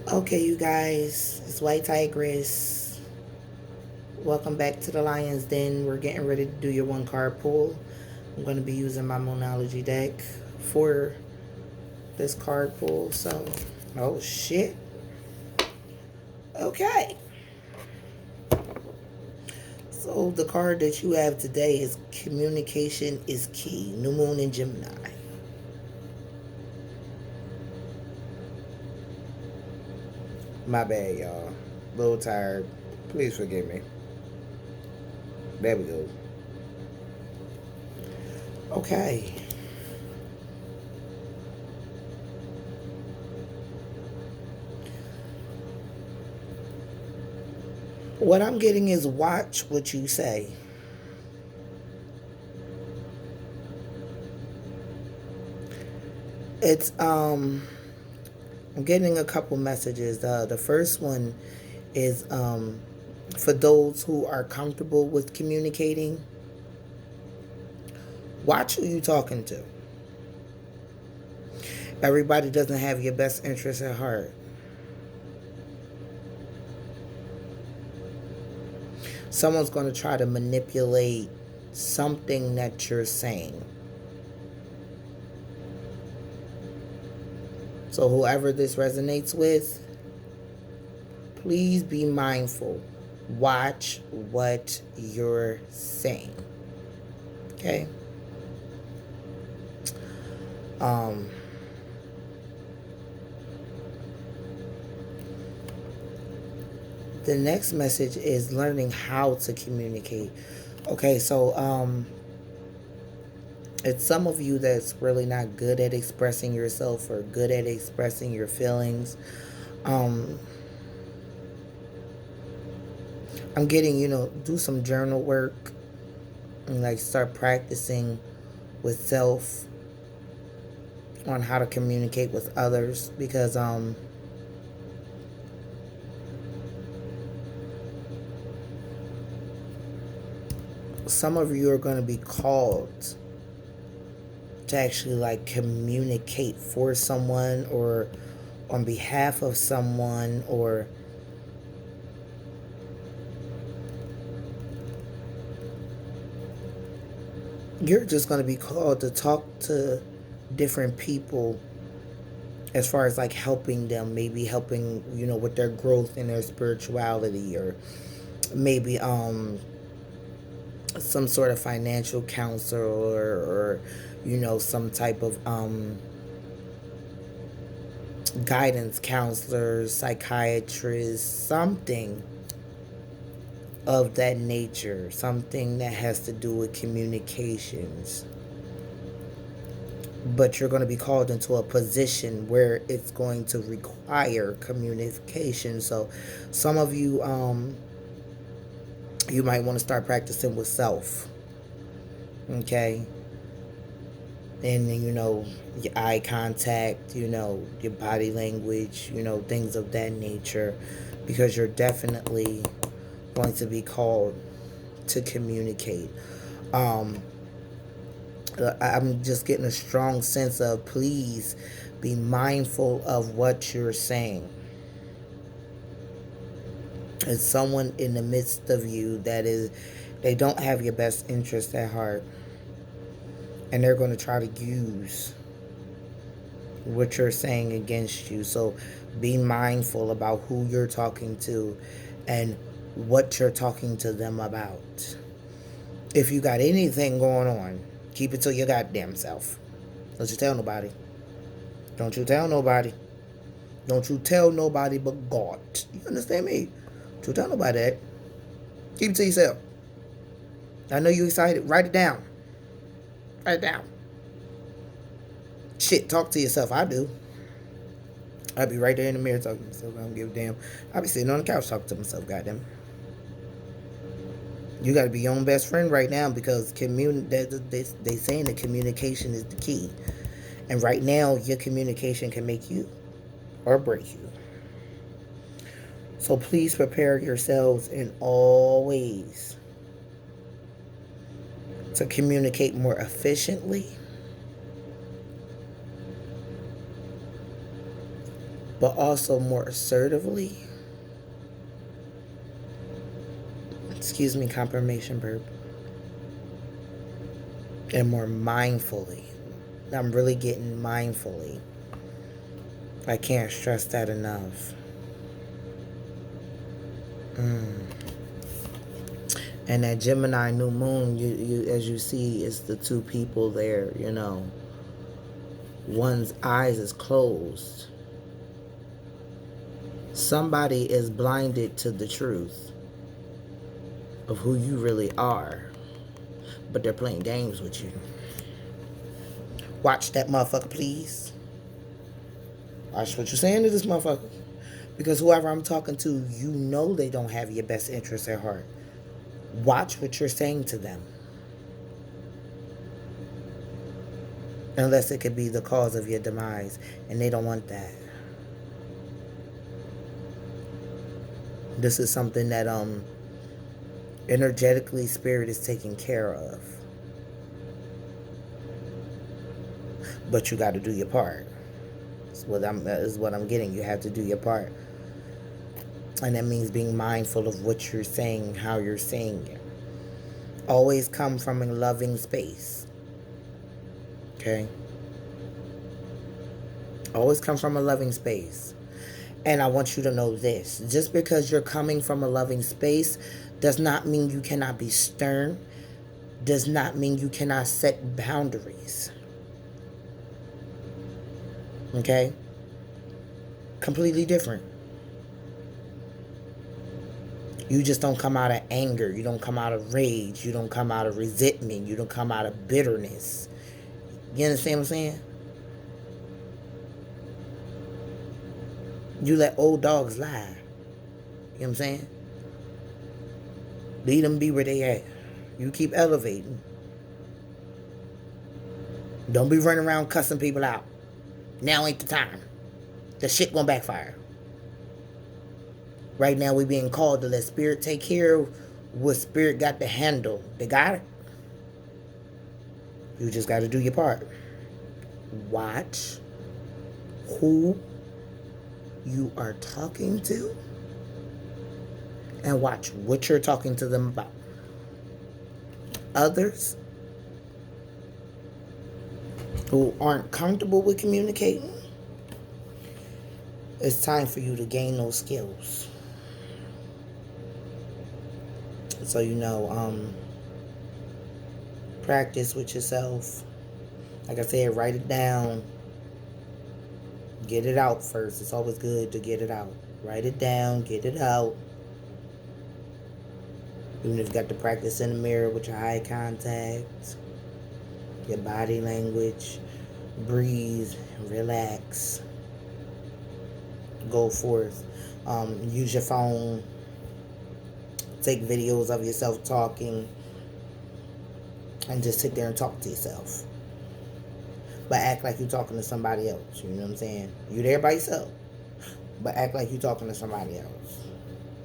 Okay, you guys, it's White Tigress. Welcome back to the Lion's Den. We're getting ready to do your one card pull. I'm going to be using my Moonology deck for this card pull. So, oh shit. Okay. So, the card that you have today is Communication is Key. New Moon in Gemini. My bad, y'all. A little tired. Please forgive me. There we go. Okay. What I'm getting is watch what you say. It's I'm getting a couple messages. The first one is for those who are comfortable with communicating. Watch who you talking to. Everybody doesn't have your best interest at heart. Someone's going to try to manipulate something that you're saying. So whoever this resonates with, please be mindful. Watch what you're saying. Okay? The next message is learning how to communicate. Okay, so it's some of you that's really not good at expressing yourself or good at expressing your feelings. I'm getting, do some journal work and like start practicing with self on how to communicate with others, because some of you are going to be called to actually like communicate for someone or on behalf of someone, or you're just going to be called to talk to different people as far as like helping them, maybe helping, with their growth in their spirituality, or maybe some sort of financial counselor, or some type of guidance counselor, psychiatrist, something of that nature, something that has to do with communications. But you're going to be called into a position where it's going to require communication. So some of you, you might want to start practicing with self. Okay? And your eye contact, your body language, things of that nature, because you're definitely going to be called to communicate. I'm just getting a strong sense of, please be mindful of what you're saying. It's someone in the midst of you they don't have your best interest at heart, and they're going to try to use what you're saying against you. So be mindful about who you're talking to and what you're talking to them about. If you got anything going on, keep it to your goddamn self. Don't you tell nobody. Don't you tell nobody. Don't you tell nobody but God. You understand me? Don't you tell nobody that. Keep it to yourself. I know you're excited. Write it down. Write it down. Shit, talk to yourself. I do. I'll be right there in the mirror talking to myself. I don't give a damn. I'll be sitting on the couch talking to myself. Goddamn. You got to be your own best friend right now, because they saying that communication is the key. And right now, your communication can make you or break you. So please prepare yourselves in all ways to communicate more efficiently but also more assertively. Excuse me, confirmation burp. And more mindfully. I'm really getting mindfully. I can't stress that enough. And that Gemini New Moon, you as you see, is the two people there, you know. One's eyes is closed. Somebody is blinded to the truth of who you really are. But they're playing games with you. Watch that motherfucker, please. Watch what you're saying to this motherfucker. Because whoever I'm talking to, you know they don't have your best interests at heart. Watch what you're saying to them. Unless it could be the cause of your demise. And they don't want that. This is something that energetically spirit is taking care of. But you got to do your part. That is what I'm getting. You have to do your part. And that means being mindful of what you're saying, how you're saying it. Always come from a loving space. Okay? Always come from a loving space. And I want you to know this. Just because you're coming from a loving space does not mean you cannot be stern. Does not mean you cannot set boundaries. Okay? Completely different. You just don't come out of anger. You don't come out of rage. You don't come out of resentment. You don't come out of bitterness. You understand what I'm saying? You let old dogs lie. You know what I'm saying? Leave them be where they at. You keep elevating. Don't be running around cussing people out. Now ain't the time. The shit gonna backfire. Right now we being called to let spirit take care of what spirit got to handle. They got it. You just got to do your part. Watch who you are talking to and watch what you're talking to them about. Others who aren't comfortable with communicating, it's time for you to gain those skills. So, practice with yourself. Like I said, write it down. Get it out first. It's always good to get it out. Write it down, get it out. Even if you got to practice in the mirror with your eye contact, your body language, breathe, relax. Go forth. Use your phone. Take videos of yourself talking. And just sit there and talk to yourself. But act like you're talking to somebody else. You know what I'm saying? You there by yourself. But act like you're talking to somebody else.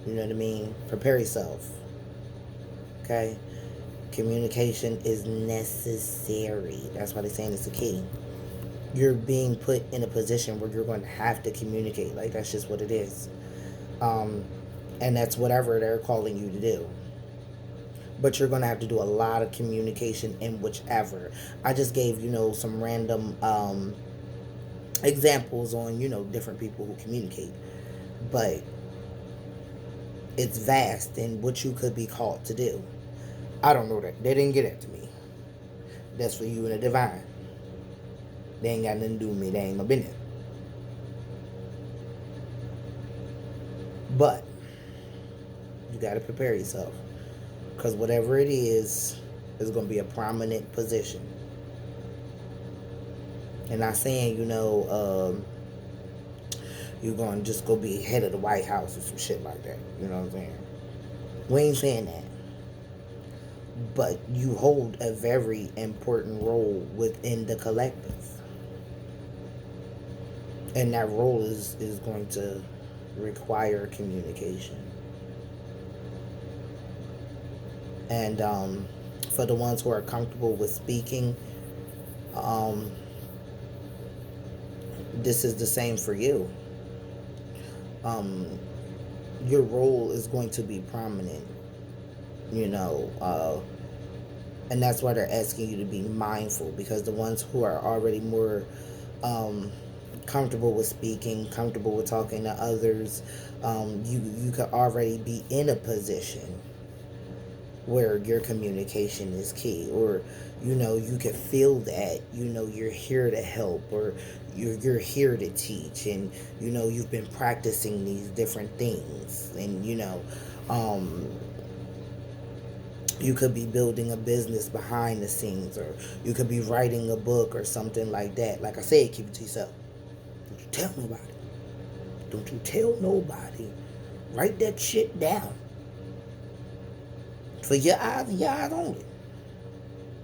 You know what I mean? Prepare yourself. Okay? Communication is necessary. That's why they're saying it's the key. You're being put in a position where you're going to have to communicate. Like, that's just what it is. And that's whatever they're calling you to do. But you're going to have to do a lot of communication in whichever. I just gave, some random examples on, different people who communicate. But it's vast in what you could be called to do. I don't know that. They didn't get it to me. That's for you and the divine. They ain't got nothing to do with me. They ain't my business. But you got to prepare yourself. Because whatever it is going to be a prominent position. And not saying, you're going to just go be head of the White House or some shit like that. You know what I'm saying? We ain't saying that. But you hold a very important role within the collective. And that role is going to require communication. And for the ones who are comfortable with speaking, this is the same for you. your role is going to be prominent, you know, and that's why they're asking you to be mindful, because the ones who are already more comfortable with speaking, comfortable with talking to others, you could already be in a position where your communication is key, or you could feel that you're here to help, or you're here to teach, and you've been practicing these different things, and you could be building a business behind the scenes, or you could be writing a book or something like that. Like I said, keep it to yourself. Don't you tell nobody. Don't you tell nobody. Write that shit down. For your eyes and your eyes only.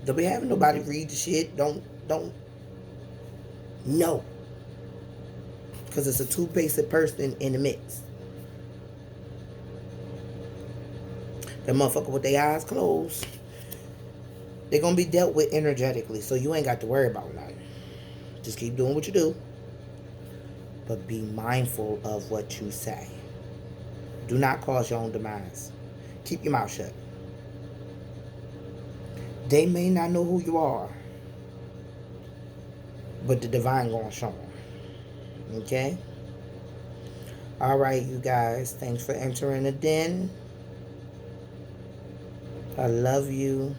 Don't be having nobody read the shit. Don't know. Because it's a two-faced person in the mix. That motherfucker with their eyes closed, they're going to be dealt with energetically. So you ain't got to worry about nothing. Just keep doing what you do. But be mindful of what you say. Do not cause your own demise. Keep your mouth shut. They may not know who you are, but the divine gonna show them. Okay? Alright, you guys. Thanks for entering the den. I love you.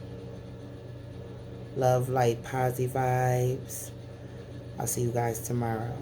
Love, light, positive vibes. I'll see you guys tomorrow.